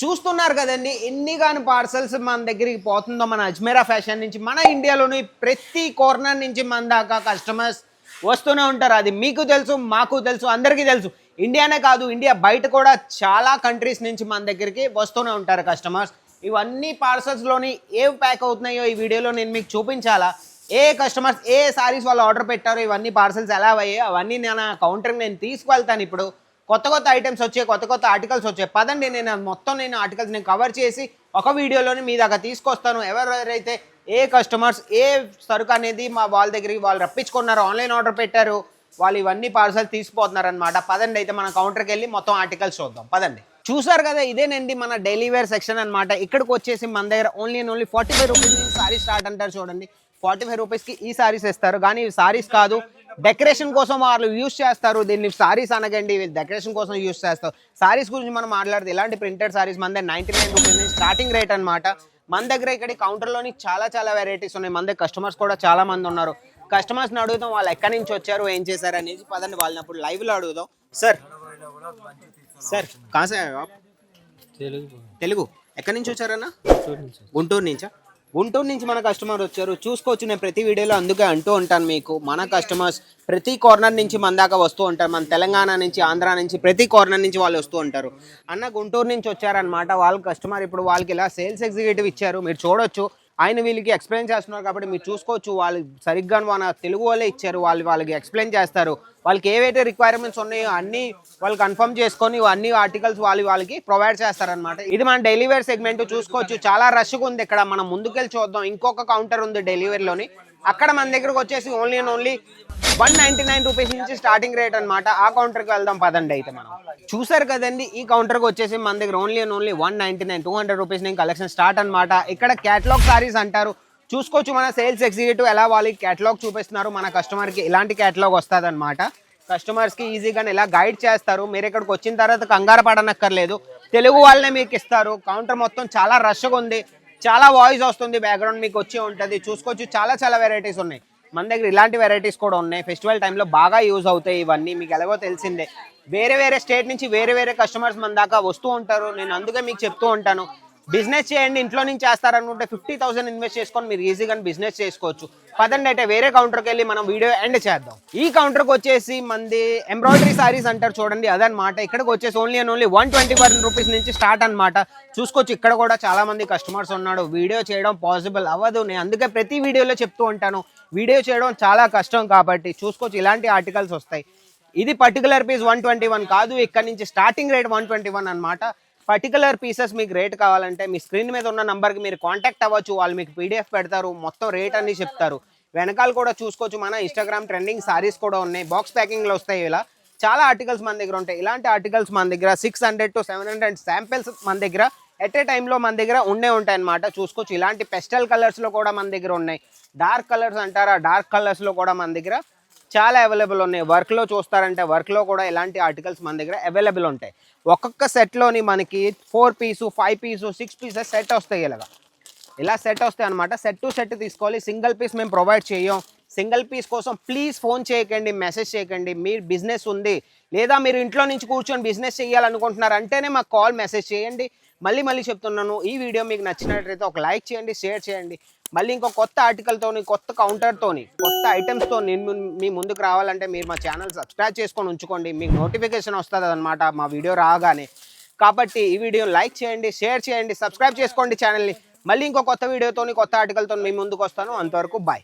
చూస్తున్నారు కదండి ఎన్ని గాని పార్సల్స్ మన దగ్గరికి పోతుందో మన అజ్మీరా ఫ్యాషన్ నుంచి మన ఇండియాలోని ప్రతి కార్నర్ నుంచి మన దాకా కస్టమర్స్ వస్తూనే ఉంటారు. అది మీకు తెలుసు, మాకు తెలుసు, అందరికీ తెలుసు. ఇండియానే కాదు, ఇండియా బయట కూడా చాలా కంట్రీస్ నుంచి మన దగ్గరికి వస్తూనే ఉంటారు కస్టమర్స్. ఇవన్నీ పార్సల్స్లోని ఏవి ప్యాక్ అవుతున్నాయో ఈ వీడియోలో నేను మీకు చూపించాలా. ఏ కస్టమర్స్ ఏ సారీస్ వాళ్ళు ఆర్డర్ పెట్టారో, ఇవన్నీ పార్సల్స్ ఎలా అయ్యాయో అవన్నీ నా కౌంటర్కి నేను తీసుకువెళ్తాను. ఇప్పుడు కొత్త ఐటమ్స్ వచ్చాయి, కొత్త ఆర్టికల్స్ వచ్చాయి. పదండి, నేను ఆర్టికల్స్ నేను కవర్ చేసి ఒక వీడియోలోని మీ దగ్గర తీసుకొస్తాను. ఎవరెవరైతే ఏ కస్టమర్స్ ఏ సరుకు అనేది వాళ్ళ దగ్గరికి వాళ్ళు రప్పించుకున్నారు, ఆన్లైన్ ఆర్డర్ పెట్టారు, వాళ్ళు ఇవన్నీ పార్సల్ తీసుకుపోతున్నారు అనమాట. పదండి అయితే మన కౌంటర్కి వెళ్ళి మొత్తం ఆర్టికల్స్ చూద్దాం. పదండి. చూసారు కదా, ఇదేనండి మన డైలీ వేర్ సెక్షన్ అనమాట. ఇక్కడికి వచ్చేసి మన దగ్గర ఓన్లీ 45 రూపీస్ నుంచి సారీ స్టార్ట్ అంటారు. చూడండి, 45 రూపీస్కి ఈ సారీస్ ఇస్తారు. కానీ ఇవి సారీస్ కాదు, డెకరేషన్ కోసం వాళ్ళు యూస్ చేస్తారు. దీన్ని సారీస్ అనగండి, వీళ్ళు డెకరేషన్ కోసం యూస్ చేస్తారు. సారీస్ గురించి మనం మాట్లాడితే ఇలాంటి ప్రింటెడ్ సారీస్ మన దగ్గర 99 రూపీస్ నుంచి స్టార్టింగ్ రేట్ అనమాట. మన దగ్గర ఇక్కడ కౌంటర్లోని చాలా వెరైటీస్ ఉన్నాయి. మన దగ్గర కస్టమర్స్ కూడా చాలా మంది ఉన్నారు. కస్టమర్స్ని అడుగుదాం వాళ్ళు ఎక్కడి నుంచి వచ్చారు, ఏం చేశారు అనేది. పదండి వాళ్ళని అప్పుడు లైవ్లో అడుగుదాం. సార్ కాసే తెలుగు ఎక్కడి నుంచి వచ్చారన్నా? గుంటూరు నుంచా? గుంటూరు నుంచి మన కస్టమర్ వచ్చారు. చూసుకోవచ్చు, నేను ప్రతి వీడియోలో అందుకే అంటూ ఉంటాను మీకు, మన కస్టమర్స్ ప్రతి కార్నర్ నుంచి మన దాకా వస్తూ ఉంటారు. మన తెలంగాణ నుంచి, ఆంధ్ర నుంచి, ప్రతి కార్నర్ నుంచి వాళ్ళు వస్తూ ఉంటారు. అన్న గుంటూరు నుంచి వచ్చారనమాట. వాళ్ళ కస్టమర్ ఇప్పుడు వాళ్ళకి ఇలా సేల్స్ ఎగ్జిక్యూటివ్ ఇచ్చారు. మీరు చూడొచ్చు, ఆయన వీళ్ళకి ఎక్స్ప్లెయిన్ చేస్తున్నారు కాబట్టి మీరు చూసుకోవచ్చు. వాళ్ళు సరిగ్గా మన తెలుగు వాళ్ళే ఇచ్చారు. వాళ్ళకి ఎక్స్ప్లెయిన్ చేస్తారు. వాళ్ళకి ఏవైతే రిక్వైర్మెంట్స్ ఉన్నాయో అన్నీ వాళ్ళు కన్ఫర్మ్ చేసుకొని అన్ని ఆర్టికల్స్ వాళ్ళకి ప్రొవైడ్ చేస్తారనమాట. ఇది మన డైలీ వేర్ సెగ్మెంట్. చూసుకోవచ్చు, చాలా రష్గా ఉంది ఇక్కడ. మనం ముందుకెళ్ళి చూద్దాం. ఇంకొక కౌంటర్ ఉంది డెలివరీలోని. అక్కడ మన దగ్గరకు వచ్చేసి ఓన్లీ 199 రూపీస్ నుంచి స్టార్టింగ్ రేట్ అనమాట. ఆ కౌంటర్కి వెళ్దాం పదండి. అయితే మనం చూసారు కదండి, ఈ కౌంటర్కి వచ్చేసి మన దగ్గర ఓన్లీ 199 200 రూపీస్ నుంచి కలెక్షన్ స్టార్ట్ అనమాట. ఇక్కడ క్యాటలాగ్ సారీస్ అంటారు. చూసుకోవచ్చు, మన సేల్స్ ఎగ్జిక్యూటివ్ ఎలా వాళ్ళకి క్యాటలాగ్ చూపిస్తున్నారు. మన కస్టమర్కి ఇలాంటి క్యాటలాగ్ వస్తుంది అనమాట. కస్టమర్స్కి ఈజీగా ఇలా గైడ్ చేస్తారు. మీరు ఇక్కడికి వచ్చిన తర్వాత కంగారు పడనక్కర్లేదు, తెలుగు వాళ్ళనే మీకు ఇస్తారు. కౌంటర్ మొత్తం చాలా రష్గా ఉంది, చాలా వాయిస్ వస్తుంది, బ్యాక్గ్రౌండ్ మీకు వచ్చి ఉంటుంది. చూసుకోవచ్చు, చాలా వెరైటీస్ ఉన్నాయి. మన దగ్గర ఇలాంటి వెరైటీస్ కూడా ఉన్నాయి. ఫెస్టివల్ టైంలో బాగా యూజ్ అవుతాయి ఇవన్నీ. మీకు ఎలాగో తెలిసిందే, వేరే స్టేట్ నుంచి వేరే కస్టమర్స్ మన దాకా వస్తూ ఉంటారు. నేను అందుకే మీకు చెప్తూ ఉంటాను, బిజినెస్ చేయండి. ఇంట్లో నుంచి చేస్తారనుకుంటే 50,000 ఇన్వెస్ట్ చేసుకొని మీరు ఈజీగా బిజినెస్ చేసుకోవచ్చు. పదండి అయితే వేరే కౌంటర్కి వెళ్ళి మనం వీడియో ఎండ్ చేద్దాం. ఈ కౌంటర్కి వచ్చేసి మంది ఎంబ్రాయిడరీ సారీస్ అంటారు. చూడండి, అదనమాట. ఇక్కడికి వచ్చేసి ఓన్లీ 121 రూపీస్ నుంచి స్టార్ట్ అనమాట. చూసుకోవచ్చు, ఇక్కడ కూడా చాలా మంది కస్టమర్స్ ఉన్నాడు. వీడియో చేయడం పాసిబుల్ అవ్వదు, నేను అందుకే ప్రతి వీడియోలో చెప్తూ ఉంటాను, వీడియో చేయడం చాలా కష్టం కాబట్టి. చూసుకోవచ్చు, ఇలాంటి ఆర్టికల్స్ వస్తాయి. ఇది పర్టికులర్ పీస్ 121 కాదు, ఇక్కడ నుంచి స్టార్టింగ్ రేట్ 121 అనమాట. పర్టికులర్ పీసెస్ మీకు రేట్ కావాలంటే మీ స్క్రీన్ మీద ఉన్న నంబర్కి మీరు కాంటాక్ట్ అవ్వచ్చు. వాళ్ళు మీకు పీడిఎఫ్ పెడతారు, మొత్తం రేట్ అన్ని చెప్తారు. వెనకాల కూడా చూసుకోవచ్చు, మన ఇన్స్టాగ్రామ్ ట్రెండింగ్ సారీస్ కూడా ఉన్నాయి. బాక్స్ ప్యాకింగ్లో వస్తాయి. ఇలా చాలా ఆర్టికల్స్ మన దగ్గర ఉంటాయి. ఇలాంటి ఆర్టికల్స్ మన దగ్గర 600 to 700 శాంపిల్స్ మన దగ్గర ఎట్ ఏ టైంలో మన దగ్గర ఉంటాయి అన్నమాట. చూసుకోవచ్చు, ఇలాంటి పెస్టల్ కలర్స్లో కూడా మన దగ్గర ఉన్నాయి. డార్క్ కలర్స్ అంటారా, డార్క్ కలర్స్లో కూడా మన దగ్గర చాలా అవైలబుల్ ఉన్నాయి. వర్క్లో చూస్తారంటే వర్క్లో కూడా ఇలాంటి ఆర్టికల్స్ మన దగ్గర అవైలబుల్ ఉంటాయి. ఒక్కొక్క సెట్లోని మనకి 4 పీసు 5 పీసు 6 పీసెస్ సెట్ వస్తాయి. ఇలా సెట్ వస్తాయి అనమాట. సెట్ టు సెట్ తీసుకోవాలి. సింగిల్ పీస్ మేము ప్రొవైడ్ చేయం. సింగిల్ పీస్ కోసం ప్లీజ్ ఫోన్ చేయకండి, మెసేజ్ చేయకండి. మీరు బిజినెస్ ఉంది లేదా మీరు ఇంట్లో నుంచి కూర్చొని బిజినెస్ చేయాలనుకుంటున్నారు అంటేనే మాకు కాల్ మెసేజ్ చేయండి. మళ్ళీ చెప్తున్నాను, ఈ వీడియో మీకు నచ్చినట్లయితే ఒక లైక్ చేయండి, షేర్ చేయండి. మళ్ళీ ఇంకో కొత్త ఆర్టికల్తోని, కొత్త కౌంటర్తోని, కొత్త ఐటమ్స్తో నేను మీ ముందుకు రావాలంటే మీరు మా ఛానల్ సబ్స్క్రైబ్ చేసుకొని ఉంచుకోండి. మీకు నోటిఫికేషన్ వస్తుంది అనమాట మా వీడియో రాగానే. కాబట్టి ఈ వీడియో లైక్ చేయండి, షేర్ చేయండి, సబ్స్క్రైబ్ చేసుకోండి ఛానల్ని. మళ్ళీ ఇంకో కొత్త వీడియోతోని, కొత్త ఆర్టికల్తో మీ ముందుకు వస్తాను. అంతవరకు బాయ్.